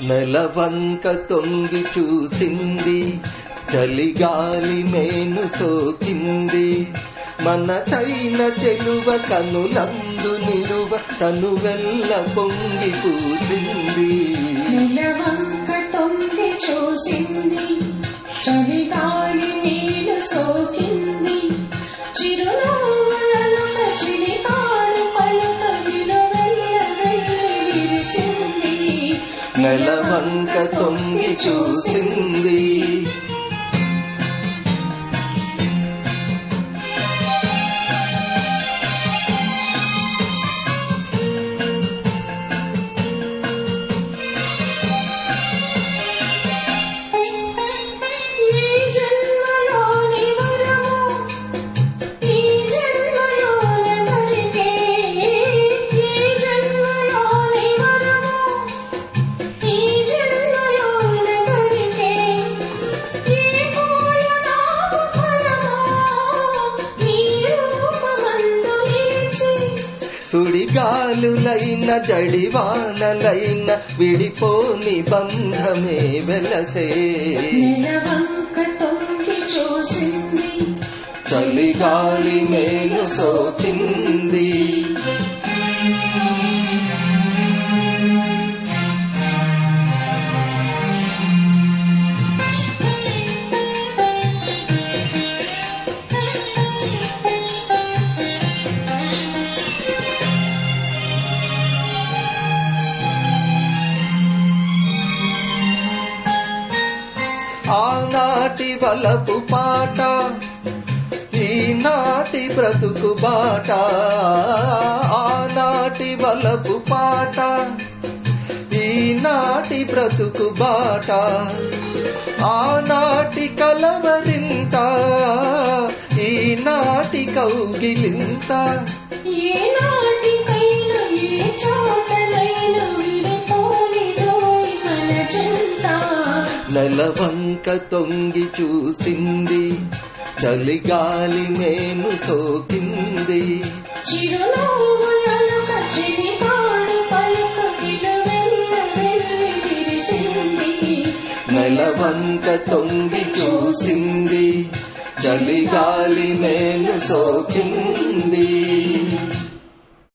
నెలవంక తొంగి చూసింది, చలిగాలి మేను సోకింది. మనసైన చెలువ కనులందు నిలువ తనువెల్ల పొంగి పూసింది. నెలవంక తొంగి చూసింది, చలిగాలి మేను సోకింది. చిరునవ్వులలో చిలికాడు పలుక విలువెల్ల వెళ్ళి విరిసింది. నెలవంక తొంగి చూసింది. సుడిగాలులైన జడివానలైన విడిపోని బంధమే వెలసే. నెలవంక తొంగి చూసింది, చలిగాలి మేను సోకింది. ఆనాటి వలపు పాట, ఈనాటి బ్రతుకు బాట. ఆనాటి వలపు పాట, ఈనాటి బ్రతుకు బాట. ఆనాటి కలవరింత, ఈనాటి కౌగిలింత. ఏనాటికైనా ఏ చోటలైనా విడిపోనిదోయ్ మన జంట. నెలవంక తొంగి చూసింది, చలిగాలి మేను సోకింది. చిరునవ్వులలో చిలికాడు పలుక విలువెల్ల వెళ్ళి విరిసింది. నెలవంక తొంగి చూసింది, చలిగాలి మేను సోకింది.